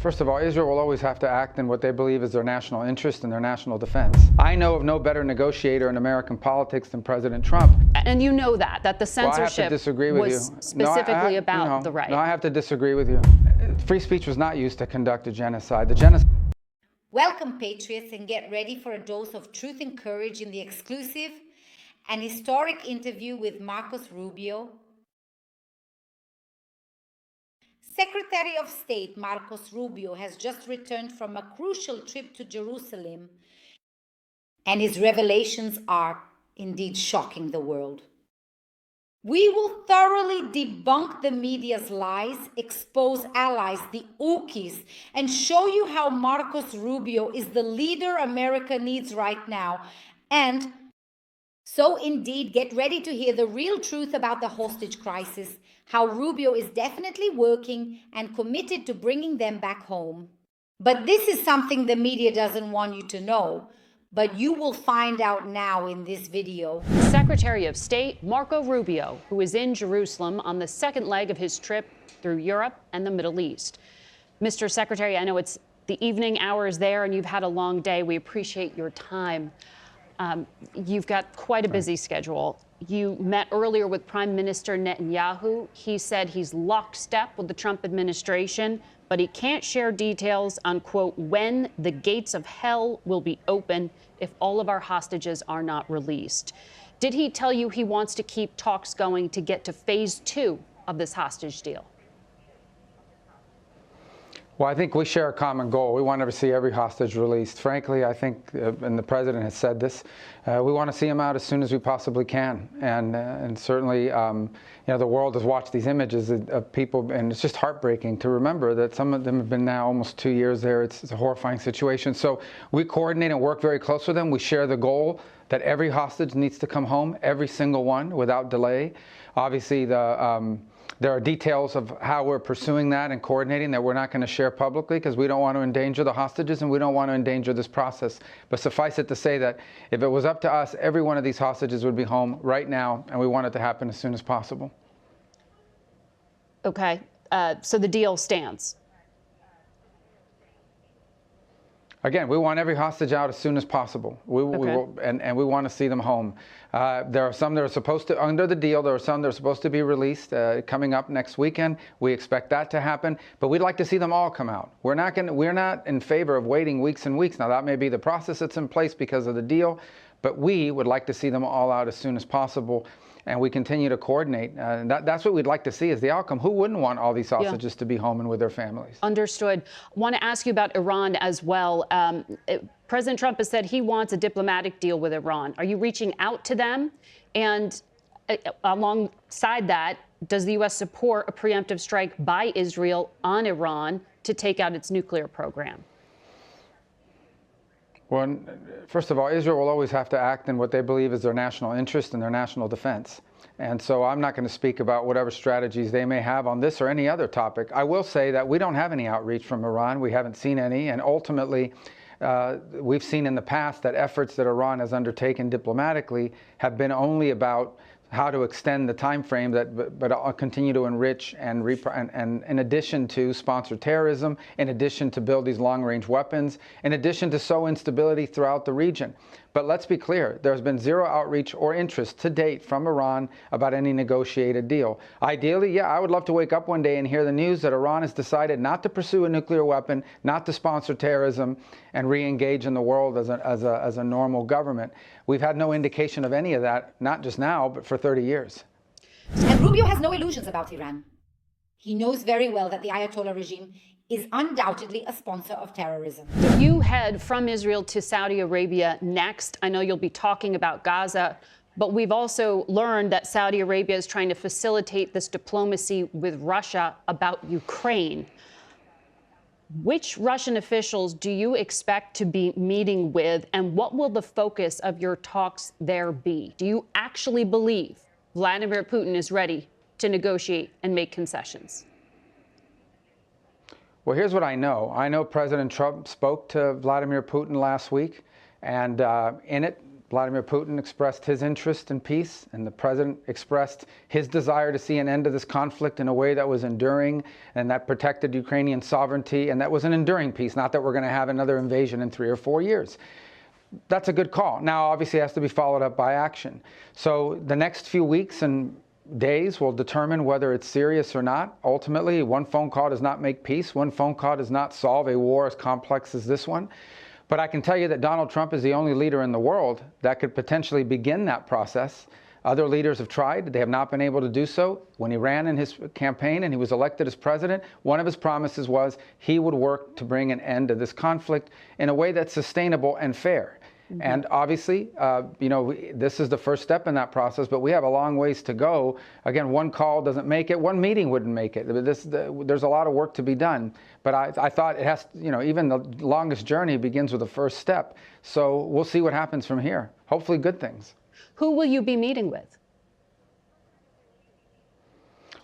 First of all, Israel will always have to act in what they believe is their national interest and their national defense. I know of no better negotiator in American politics than President Trump. And you know that the censorship well, I have to disagree with was you. specifically about the right. No, I have to disagree with you. Free speech was not used to conduct a genocide. Welcome, Patriots, and get ready for a dose of truth and courage in the exclusive and historic interview with Marcos Rubio. Secretary of State Marcos Rubio has just returned from a crucial trip to Jerusalem, and his revelations are indeed shocking the world. We will thoroughly debunk the media's lies, expose allies, the Ukis, and show you how Marcos Rubio is the leader America needs right now. And so indeed, get ready to hear the real truth about the hostage crisis, how Rubio is definitely working and committed to bringing them back home. But this is something the media doesn't want you to know, but you will find out now in this video. Secretary of State Marco Rubio, who is in Jerusalem on the second leg of his trip through Europe and the Middle East. Mr. Secretary, I know it's the evening hours there and you've had a long day. We appreciate your time. You've got quite a busy schedule. You met earlier with Prime Minister Netanyahu. He said he's lockstep with the Trump administration, but he can't share details on, quote, when the gates of hell will be open if all of our hostages are not released. Did he tell you he wants to keep talks going to get to phase 2 of this hostage deal? Well, I think we share a common goal. We want to see every hostage released. Frankly, I think, and the president has said this, we want to see them out as soon as we possibly can. And certainly, the world has watched these images of people, and it's just heartbreaking to remember that some of them have been now almost 2 years there. It's a horrifying situation. So we coordinate and work very close with them. We share the goal that every hostage needs to come home, every single one, without delay. Obviously, there are details of how we're pursuing that and coordinating that we're not going to share publicly because we don't want to endanger the hostages and we don't want to endanger this process. But suffice it to say that if it was up to us, every one of these hostages would be home right now, and we want it to happen as soon as possible. Okay, so the deal stands. Again, we want every hostage out as soon as possible. And we want to see them home. There are some that are supposed to, under the deal, there are some that are supposed to be released coming up next weekend. We expect that to happen, but we'd like to see them all come out. We're not in favor of waiting weeks and weeks. Now, that may be the process that's in place because of the deal, but we would like to see them all out as soon as possible. And we continue to coordinate. That's what we'd like to see is the outcome. Who wouldn't want all these hostages to be home and with their families? Understood. I want to ask you about Iran as well. President Trump has said he wants a diplomatic deal with Iran. Are you reaching out to them? And alongside that, does the U.S. support a preemptive strike by Israel on Iran to take out its nuclear program? Well, first of all, Israel will always have to act in what they believe is their national interest and their national defense. And so I'm not going to speak about whatever strategies they may have on this or any other topic. I will say that we don't have any outreach from Iran. We haven't seen any. And ultimately, we've seen in the past that efforts that Iran has undertaken diplomatically have been only about how to extend the time frame, but continue to enrich and in addition to sponsor terrorism, in addition to build these long-range weapons, in addition to sow instability throughout the region. But let's be clear, there's been zero outreach or interest to date from Iran about any negotiated deal. Ideally, yeah, I would love to wake up one day and hear the news that Iran has decided not to pursue a nuclear weapon, not to sponsor terrorism, and re-engage in the world as a normal government. We've had no indication of any of that, not just now, but for 30 years. And Rubio has no illusions about Iran. He knows very well that the Ayatollah regime is undoubtedly a sponsor of terrorism. You head from Israel to Saudi Arabia next. I know you'll be talking about Gaza, but we've also learned that Saudi Arabia is trying to facilitate this diplomacy with Russia about Ukraine. Which Russian officials do you expect to be meeting with, and what will the focus of your talks there be? Do you actually believe Vladimir Putin is ready to negotiate and make concessions? Well, here's what I know. I know President Trump spoke to Vladimir Putin last week, and in it, Vladimir Putin expressed his interest in peace, and the president expressed his desire to see an end to this conflict in a way that was enduring and that protected Ukrainian sovereignty, and that was an enduring peace, not that we're going to have another invasion in 3 or 4 years. That's a good call. Now, obviously, it has to be followed up by action. So the next few weeks and days will determine whether it's serious or not. Ultimately, one phone call does not make peace. One phone call does not solve a war as complex as this one. But I can tell you that Donald Trump is the only leader in the world that could potentially begin that process. Other leaders have tried. They have not been able to do so. When he ran in his campaign and he was elected as president, one of his promises was he would work to bring an end to this conflict in a way that's sustainable and fair. And obviously, this is the first step in that process, but we have a long ways to go. Again, one call doesn't make it. One meeting wouldn't make it. There's a lot of work to be done. But I thought it has, even the longest journey begins with the first step. So we'll see what happens from here. Hopefully good things. Who will you be meeting with?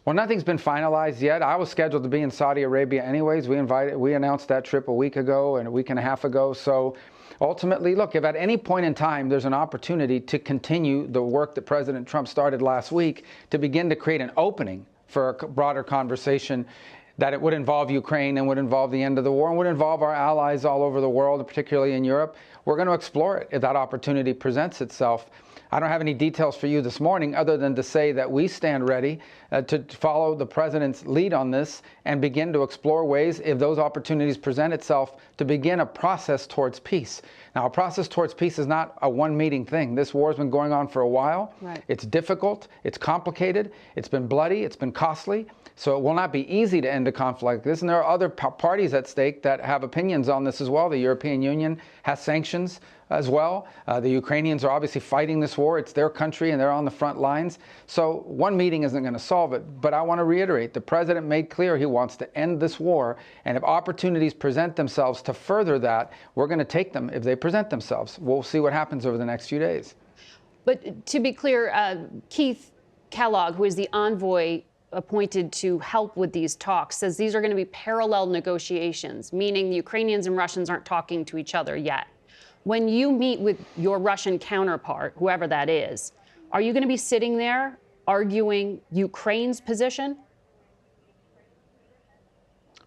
Well, nothing's been finalized yet. I was scheduled to be in Saudi Arabia anyways. We announced that trip a week ago and a week and a half ago. So ultimately, look, if at any point in time there's an opportunity to continue the work that President Trump started last week to begin to create an opening for a broader conversation, that it would involve Ukraine and would involve the end of the war and would involve our allies all over the world, particularly in Europe, we're going to explore it if that opportunity presents itself. I don't have any details for you this morning other than to say that we stand ready to follow the president's lead on this and begin to explore ways, if those opportunities present itself, to begin a process towards peace. Now, a process towards peace is not a one-meeting thing. This war has been going on for a while. Right. It's difficult. It's complicated. It's been bloody. It's been costly. So it will not be easy to end a conflict like this. And there are other parties at stake that have opinions on this as well. The European Union has sanctions as well. The Ukrainians are obviously fighting this war. It's their country and they're on the front lines. So one meeting isn't going to solve it. But I want to reiterate, the president made clear he wants to end this war. And if opportunities present themselves to further that, we're going to take them if they present themselves. We'll see what happens over the next few days. But to be clear, Keith Kellogg, who is the envoy appointed to help with these talks, says these are going to be parallel negotiations, meaning the Ukrainians and Russians aren't talking to each other yet. When you meet with your Russian counterpart, whoever that is, are you going to be sitting there arguing Ukraine's position?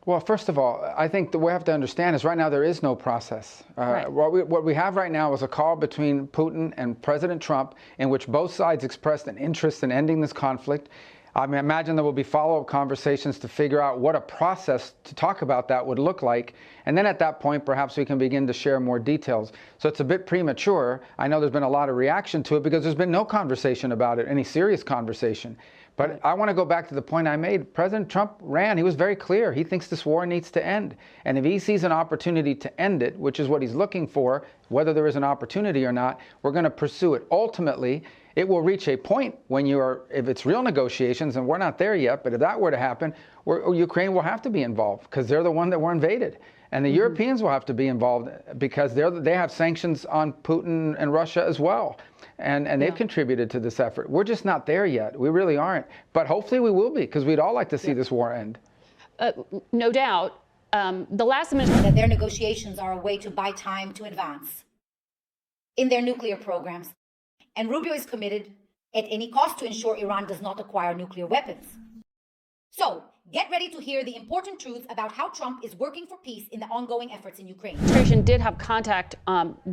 Well, first of all, I think that we have to understand is right now there is no process. Right. What we have right now is a call between Putin and President Trump in which both sides expressed an interest in ending this conflict. I mean, imagine there will be follow-up conversations to figure out what a process to talk about that would look like. And then at that point, perhaps we can begin to share more details. So it's a bit premature. I know there's been a lot of reaction to it because there's been no conversation about it, any serious conversation. But I want to go back to the point I made. President Trump ran. He was very clear. He thinks this war needs to end. And if he sees an opportunity to end it, which is what he's looking for, whether there is an opportunity or not, we're going to pursue it. Ultimately, it will reach a point when if it's real negotiations, and we're not there yet, but if that were to happen, Ukraine will have to be involved because they're the one that were invaded. And the Europeans will have to be involved because they have sanctions on Putin and Russia as well. And they've contributed to this effort. We're just not there yet. We really aren't. But hopefully we will be because we'd all like to see this war end. No doubt. The last administration... That their negotiations are a way to buy time to advance in their nuclear programs. And Rubio is committed at any cost to ensure Iran does not acquire nuclear weapons. So, get ready to hear the important truths about how Trump is working for peace in the ongoing efforts in Ukraine. The administration did have contact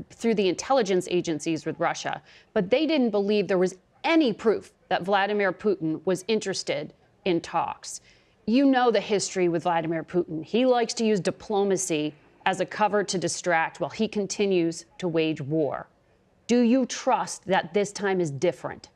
through the intelligence agencies with Russia, but they didn't believe there was any proof that Vladimir Putin was interested in talks. You know the history with Vladimir Putin. He likes to use diplomacy as a cover to distract while he continues to wage war. Do you trust that this time is different?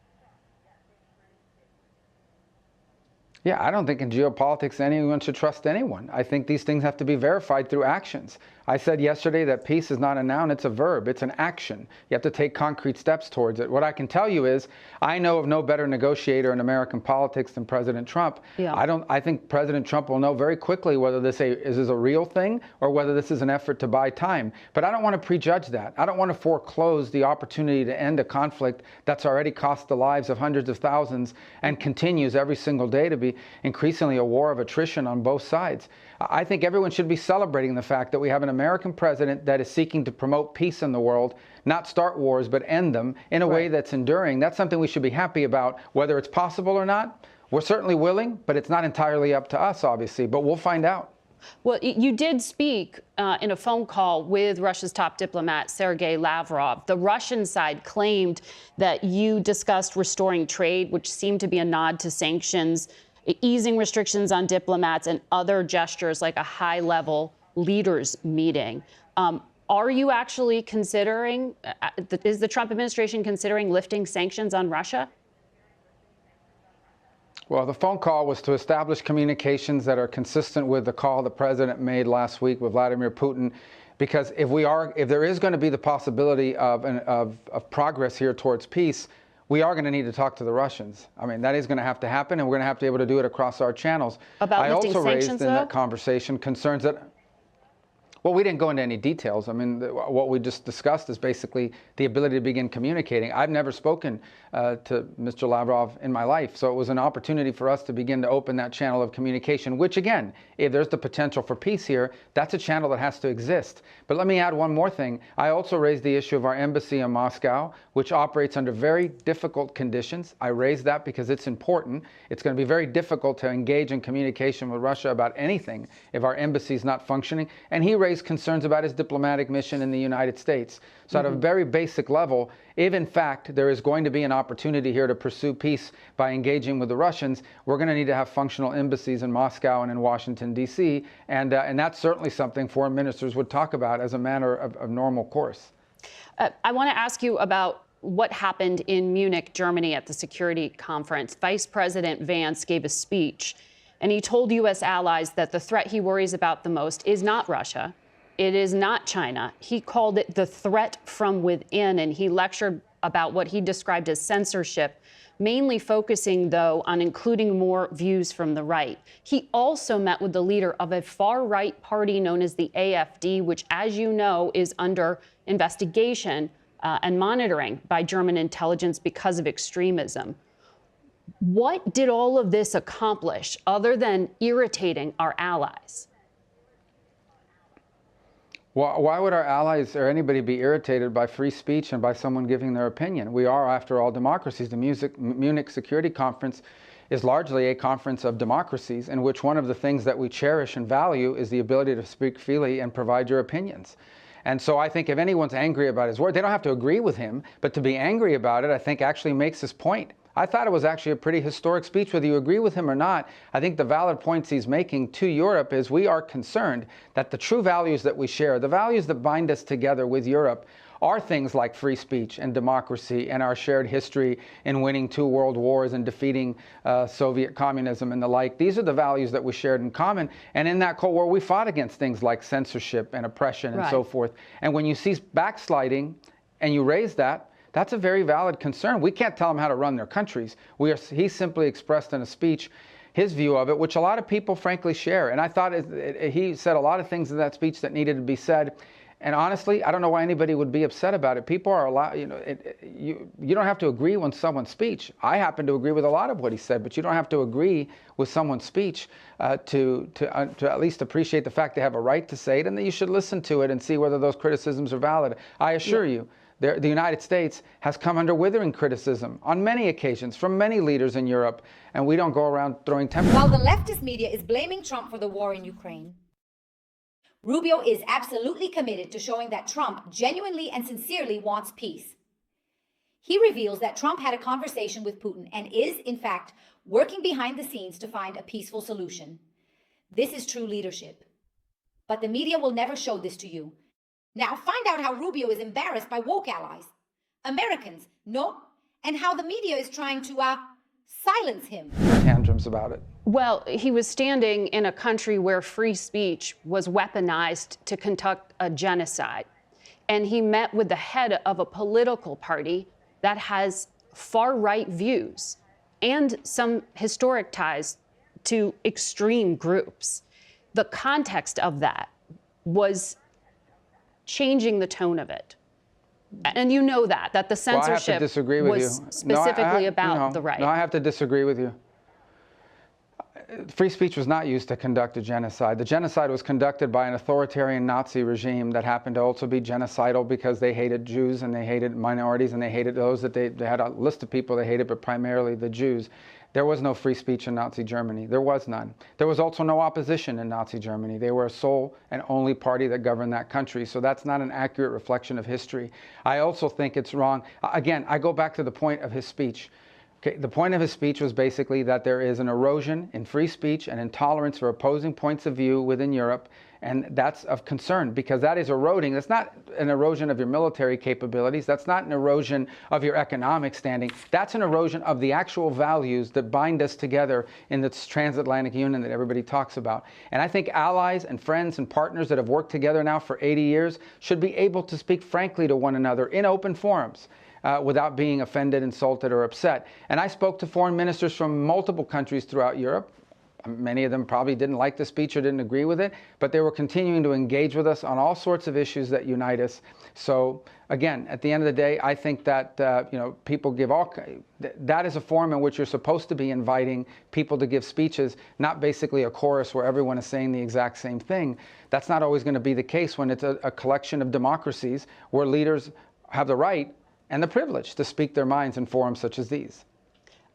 Yeah, I don't think in geopolitics anyone should trust anyone. I think these things have to be verified through actions. I said yesterday that peace is not a noun, it's a verb, it's an action. You have to take concrete steps towards it. What I can tell you is I know of no better negotiator in American politics than President Trump. Yeah. I think President Trump will know very quickly whether this is a real thing or whether this is an effort to buy time. But I don't want to prejudge that. I don't want to foreclose the opportunity to end a conflict that's already cost the lives of hundreds of thousands and continues every single day to be increasingly a war of attrition on both sides. I think everyone should be celebrating the fact that we have an American president that is seeking to promote peace in the world, not start wars, but end them in a way that's enduring. That's something we should be happy about, whether it's possible or not. We're certainly willing, but it's not entirely up to us, obviously, but we'll find out. Well, you did speak in a phone call with Russia's top diplomat, Sergei Lavrov. The Russian side claimed that you discussed restoring trade, which seemed to be a nod to sanctions, easing restrictions on diplomats, and other gestures like a high-level leaders meeting. Are you actually considering, is the Trump administration considering lifting sanctions on Russia? Well, the phone call was to establish communications that are consistent with the call the president made last week with Vladimir Putin, because if there is going to be the possibility of progress here towards peace, we are going to need to talk to the Russians. I mean, that is going to have to happen, and we're going to have to be able to do it across our channels. About I lifting also raised sanctions, in though? that conversation concerns that. Well, we didn't go into any details. I mean, what we just discussed is basically the ability to begin communicating. I've never spoken to Mr. Lavrov in my life, so it was an opportunity for us to begin to open that channel of communication, which, again, if there's the potential for peace here, that's a channel that has to exist. But let me add one more thing. I also raised the issue of our embassy in Moscow, which operates under very difficult conditions. I raised that because it's important. It's going to be very difficult to engage in communication with Russia about anything if our embassy is not functioning. And he raised concerns about his diplomatic mission in the United States. So at a very basic level, if in fact there is going to be an opportunity here to pursue peace by engaging with the Russians, we're going to need to have functional embassies in Moscow and in Washington, D.C. And that's certainly something foreign ministers would talk about as a matter of normal course. I want to ask you about what happened in Munich, Germany at the security conference. Vice President Vance gave a speech, and he told U.S. allies that the threat he worries about the most is not Russia. It is not China. He called it the threat from within, and he lectured about what he described as censorship, mainly focusing, though, on including more views from the right. He also met with the leader of a far-right party known as the AfD, which, as you know, is under investigation and monitoring by German intelligence because of extremism. What did all of this accomplish other than irritating our allies? Well, why would our allies or anybody be irritated by free speech and by someone giving their opinion? We are, after all, democracies. The Munich Security Conference is largely a conference of democracies in which one of the things that we cherish and value is the ability to speak freely and provide your opinions. And so I think if anyone's angry about his word, they don't have to agree with him, but to be angry about it, I think actually makes his point. I thought it was actually a pretty historic speech, whether you agree with him or not. I think the valid points he's making to Europe is we are concerned that the true values that we share, the values that bind us together with Europe, are things like free speech and democracy and our shared history in winning 2 world wars and defeating Soviet communism and the like. These are the values that we shared in common. And in that Cold War, we fought against things like censorship and oppression and so forth. And when you see backsliding and you raise that, that's a very valid concern. We can't tell them how to run their countries. He simply expressed in a speech his view of it, which a lot of people frankly share. And I thought he said a lot of things in that speech that needed to be said. And honestly, I don't know why anybody would be upset about it. People are allowed, you don't have to agree with someone's speech. I happen to agree with a lot of what he said, but you don't have to agree with someone's speech to at least appreciate the fact they have a right to say it, and that you should listen to it and see whether those criticisms are valid. I assure you, the United States has come under withering criticism on many occasions from many leaders in Europe, and we don't go around throwing tempers. While the leftist media is blaming Trump for the war in Ukraine, Rubio is absolutely committed to showing that Trump genuinely and sincerely wants peace. He reveals that Trump had a conversation with Putin and is, in fact, working behind the scenes to find a peaceful solution. This is true leadership. But the media will never show this to you. Now find out how Rubio is embarrassed by woke allies, Americans, and how the media is trying to silence him. Tantrums about it. Well, he was standing in a country where free speech was weaponized to conduct a genocide. And he met with the head of a political party that has far-right views and some historic ties to extreme groups. The context of that was changing the tone of it. And you know that the censorship I have to disagree with was you. specifically about the right. No, I have to disagree with you. free speech was not used to conduct a genocide. The genocide was conducted by an authoritarian Nazi regime that happened to also be genocidal because they hated Jews and they hated minorities and they hated those that they had a list of people they hated, but primarily the Jews. There was no free speech in Nazi Germany. There was none. There was also no opposition in Nazi Germany. They were a sole and only party that governed that country. So that's not an accurate reflection of history. I also think it's wrong. Again, I go back to the point of his speech. Okay, the point of his speech was basically that there is an erosion in free speech and intolerance for opposing points of view within Europe, and that's of concern because that is eroding. That's not an erosion of your military capabilities. That's not an erosion of your economic standing. That's an erosion of the actual values that bind us together in this transatlantic union that everybody talks about. And I think allies and friends and partners that have worked together now for 80 years should be able to speak frankly to one another in open forums. Without being offended, insulted, or upset. And I spoke to foreign ministers from multiple countries throughout Europe. Many of them probably didn't like the speech or didn't agree with it, but they were continuing to engage with us on all sorts of issues that unite us. So again, at the end of the day, I think that people give that is a forum in which you're supposed to be inviting people to give speeches, not basically a chorus where everyone is saying the exact same thing. That's not always going to be the case when it's a collection of democracies where leaders have the right and the privilege to speak their minds in forums such as these.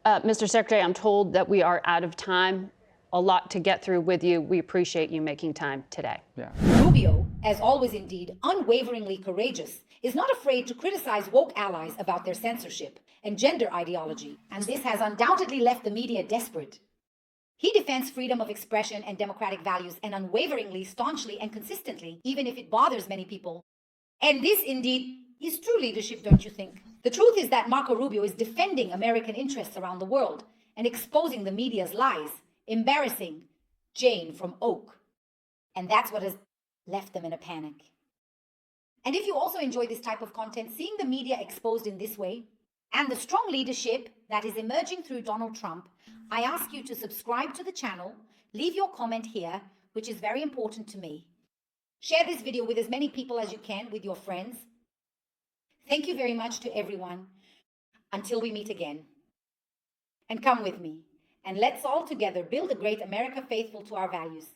Mr. Secretary, I'm told that we are out of time. A lot to get through with you. We appreciate you making time today. Yeah. Rubio, as always indeed, unwaveringly courageous, is not afraid to criticize woke allies about their censorship and gender ideology, and this has undoubtedly left the media desperate. He defends freedom of expression and democratic values, and unwaveringly, staunchly, and consistently, even if it bothers many people. And this indeed is true leadership, don't you think? The truth is that Marco Rubio is defending American interests around the world and exposing the media's lies, embarrassing Jane from Oak. And that's what has left them in a panic. And if you also enjoy this type of content, seeing the media exposed in this way, and the strong leadership that is emerging through Donald Trump, I ask you to subscribe to the channel, leave your comment here, which is very important to me. Share this video with as many people as you can, with your friends. Thank you very much to everyone. Until we meet again. And come with me, and let's all together build a great America faithful to our values.